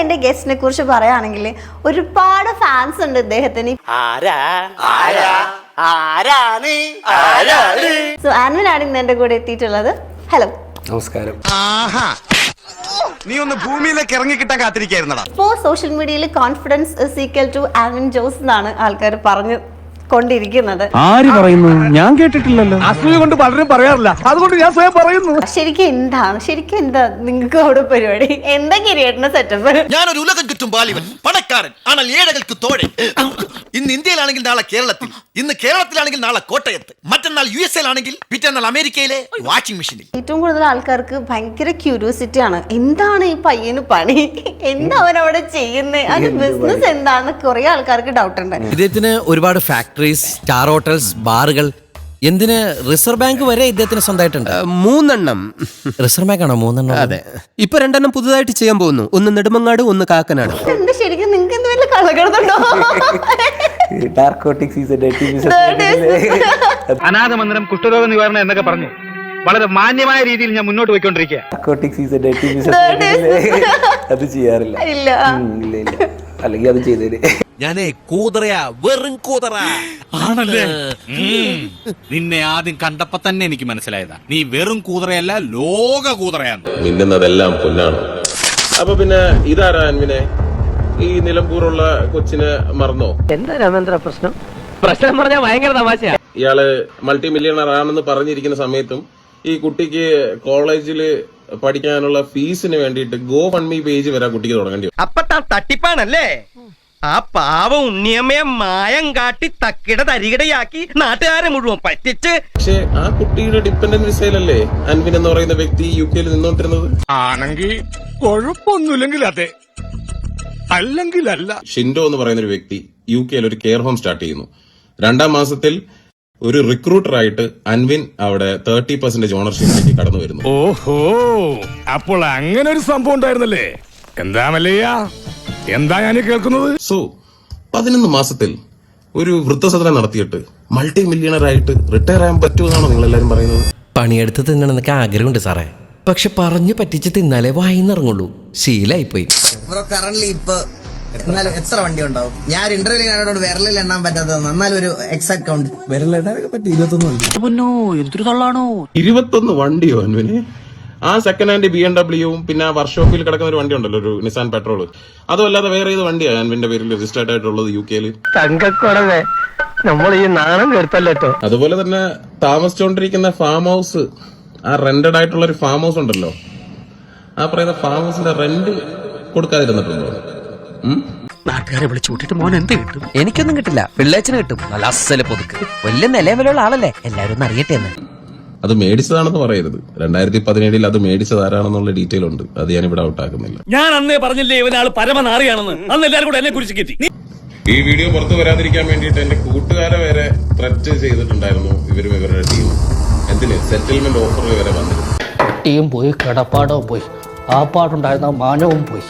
എന്റെ ഗസ്റ്റിനെ കുറിച്ച് പറയുകയാണെങ്കിൽ ഒരുപാട് ഫാൻസ് ഉണ്ട് ഇദ്ദേഹത്തിന്. സോ ആൻവിനാണ് ഇന്ന് എന്റെ കൂടെ എത്തിയിട്ടുള്ളത്. ഹലോ, നമസ്കാരം. നീ ഒന്ന് ഭൂമിയിലേക്ക് ഇറങ്ങി കിട്ടാൻ കാത്തിരിക്കായിരുന്നടാ. ഇപ്പോൾ സോഷ്യൽ മീഡിയയിൽ confidence is equal to Alvin Jose എന്നാണ് ആൾക്കാർ പറഞ്ഞു കൊണ്ടിരിക്കുന്നത്. ആര് പറയുന്നു? ഞാൻ കേട്ടിട്ടില്ലല്ലോ. അസൂയ കൊണ്ട് പലരും പറയാറില്ല, അതുകൊണ്ട് ഞാൻ സ്വയം പറയുന്നു. ശരിക്കും എന്താ നിങ്ങൾക്ക് അവിടെ പരിപാടി? എന്താ കിരീടന്റെ സെറ്റപ്പ്? ഞാനൊരു ഉലകം ചുറ്റും ബാലിവൻ, പണക്കാരൻ, ஆனால் ഏഴകൾക്ക് തോഴൻ. ഇന്ന് ഇന്ത്യയിലാണെങ്കിൽ നാളെ കേരളത്തിൽ, ഇന്ന് കേരളത്തിലാണെങ്കിൽ നാളെ കോട്ടയത്ത്, മറ്റന്നാൾ USA-ലാണെങ്കിൽ പിറ്റന്നാൾ അമേരിക്കയിലെ വാഷിംഗ് മെഷീനിൽ. ഏറ്റവും കൂടുതൽ ആൾക്കാർക്ക് ഭയങ്കര ക്യൂരിയോസിറ്റി ആണ്, എന്താണ് ഈ പയ്യന് പണി, എന്താ അവനവിടെ ചെയ്യുന്നത്, അത് ബിസിനസ് എന്താണെന്ന് കുറെ ആൾക്കാർക്ക് ഡൗട്ട് ഉണ്ട്. ഇദ്ദേഹത്തിന് ഒരുപാട് ഫാക്ടറീസ്, സ്റ്റാർ ഹോട്ടൽസ്, ബാറുകൾ, എന്തിന് റിസർവ് ബാങ്ക് വരെ ഇദ്ദേഹത്തിന് സ്വന്തമായിട്ടുണ്ട്. 3 എണ്ണം. റിസർവ് ബാങ്ക് ആണോ 3 എണ്ണം? അതെ, ഇപ്പൊ 2 എണ്ണം പുതുതായിട്ട് ചെയ്യാൻ പോകുന്നു. ഒന്ന് നെടുമങ്ങാട്, ഒന്ന് കാക്കനാട്. എന്താ ശരിക്കും നിങ്ങൾക്ക് എന്ത് വല്ല കളകടത്തുണ്ടോ? അനാഥ മന്ദിരം, കുഷ്ഠരോഗ നിവാരണം എന്നൊക്കെ പറഞ്ഞു വളരെ മാന്യമായ രീതിയിൽ ഞാൻ മുന്നോട്ട് പോയിക്കൊണ്ടിരിക്കുക. അത് ചെയ്യാറില്ല. ഇല്ല, അല്ലെങ്കിൽ അത് ചെയ്തേര്. ഞാനേ കൂതറയാ, വെറും കൂതറ ആണല്ലേ? നിന്നെ ആദ്യം കണ്ടപ്പോ തന്നെ എനിക്ക് മനസ്സിലായതാ നീ വെറും കൂതറയല്ല, ലോക കൂതറയാണ്. മിന്നുന്നതെല്ലാം പൊന്നാണ്. അപ്പൊ പിന്നെ ഇതാരാ അൻവിനെ? ഈ നിലമ്പൂറുള്ള കൊച്ചിനെ മറന്നോ? എന്താ രാമേന്ദ്ര പ്രശ്നം? പ്രശ്നം പറഞ്ഞാൽ ഭയങ്കര തമാശയാ. ഇയാള് മൾട്ടി മില്യണർ ആണെന്ന് പറഞ്ഞിരിക്കുന്ന സമയത്തും ഈ കുട്ടിക്ക് കോളേജിൽ പഠിക്കാനുള്ള ഫീസിന് വേണ്ടിയിട്ട് GoFundMe പേജ് വരെ കുട്ടിക്ക് തുടങ്ങേണ്ടി വരും. അപ്പൊ തട്ടിപ്പാണല്ലേ? ആ പാവം ഉണ്ണിയമ്മയെ മായം കാട്ടി തക്കിട തരികിടയാക്കി നാട്ടുകാരെ മുഴുവൻ പറ്റിച്ച്. പക്ഷെ ആ കുട്ടിയുടെ ഡിപ്പെൻഡന്റ് വിസയിലല്ലേ അൻവിൻ എന്ന് പറയുന്ന വ്യക്തി UK-ൽ നിന്നോണ്ടിരുന്നത്. ആണെങ്കിൽ കുഴപ്പമൊന്നുമില്ലെങ്കിൽ അതെ, അല്ലെങ്കിൽ അല്ല. ഷിൻഡോ എന്ന് പറയുന്ന ഒരു വ്യക്തി UK-ൽ ഒരു കെയർ ഹോം സ്റ്റാർട്ട് ചെയ്യുന്നു. 2-ാം മാസത്തിൽ ഒരു റിക്രൂട്ടറായിട്ട് അൻവിൻ അവിടെ 30% ഓണർഷിപ്പിലേക്ക് കടന്നു വരുന്നു. ഓഹോ, അപ്പോൾ അങ്ങനെ ഒരു സംഭവം ഉണ്ടായിരുന്നല്ലേ? എന്താ മല്ലയ്യ, എന്താ ഞാൻ കേൾക്കുന്നത്? സോ 11 മാസത്തിൽ ഒരു വൃദ്ധസദനം നടത്തിയിട്ട് മൾട്ടി മില്യണർ ആയിട്ട് റിട്ടയർ ആകാൻ പറ്റുമെന്നാണോ നിങ്ങൾ എല്ലാവരും പറയുന്നത്? പണിയെടുത്ത് തിന്നണമെന്നൊക്കെ ആഗ്രഹമുണ്ട് സാറേ, പക്ഷെ പറഞ്ഞു പറ്റിച്ച് തിന്നാലേ വായിന്നിറങ്ങുള്ളൂ. ശീലായിപ്പോയി. ഇപ്പൊ എന്നാലും എത്ര വണ്ടി ഉണ്ടാവും? ഞാൻ ഇന്റർവ്യൂവിനോട് വിരലിൽ എണ്ണാൻ പറ്റാത്തത്, എന്നാലും ഒരു എക്സാക്ട് കൗണ്ട് വിരലിടാനൊക്കെ പറ്റി 21 വണ്ടിയോ അൻവിന്? ആ സെക്കൻഡ് ഹാൻഡ് BMW പിന്നെ ആ വർക്ക്ഷോപ്പിൽ കിടക്കുന്ന ഒരു വണ്ടി ഉണ്ടല്ലോ, ഒരു നിസാൻ പെട്രോൾ, അതുമല്ലാതെ വേറെ ഏത് വണ്ടിയാണ് അൻവിന്റെ പേരിൽ രജിസ്റ്റേർഡ് ആയിട്ടുള്ളത് UK-ൽ? തങ്കക്കുടവേ, നമ്മൾ ഈ നാണം കേട്ടല്ലോ. അതുപോലെ തന്നെ താമസിച്ചുകൊണ്ടിരിക്കുന്ന ഫാം ഹൗസ്, ആ റെന്റഡ് ആയിട്ടുള്ള ഒരു ഫാം ഹൗസ് ഉണ്ടല്ലോ, ആ പറയുന്ന ഫാം ഹൗസിന്റെ റെന്റ് കൊടുക്കാതിരുന്നിട്ടുണ്ടോ? നാട്ടുകാരെ വിളിച്ചു കൂട്ടിട്ട് മോൻ എന്ത് കിട്ടും? എനിക്കൊന്നും കിട്ടില്ല, പിള്ളേച്ചന് കിട്ടും. നല്ല അസല് പൊതുക്ക്, വലിയ നിലവിലുള്ള ആളല്ലേ, എല്ലാവരും ഒന്ന് അറിയട്ടെ എന്ന്. അത് മേടിച്ചതാണെന്ന് പറയരുത്. 2017 അത് മേടിച്ചത് ആരാണെന്നുള്ള ഡീറ്റെയിൽ ഉണ്ട്, അത് ഞാൻ ഇവിടെ ഔട്ട് ആക്കുന്നില്ല. ഞാൻ അന്നേ പറഞ്ഞില്ലേ ഇവനാള് പരമനാറിയാണെന്ന്, അന്ന് എല്ലാവരും കൂടെ എന്നെ കുറിച്ച് കിട്ടി. ഈ വീഡിയോ പുറത്തു വരാതിരിക്കാൻ വേണ്ടിയിട്ട് എന്റെ കൂട്ടുകാരെ വരെ ത്രെറ്റ് ചെയ്തിട്ടുണ്ടായിരുന്നു ഇവരും ഇവരുടെ ടീം. എന്തിന്? സെറ്റിൽമെന്റ് ഓഫർ വരെ വന്നിരുന്നു. കുട്ടിയും പോയി, കിടപ്പാടവും പോയി, ആ പാടുണ്ടായിരുന്ന മാനവും പോയി.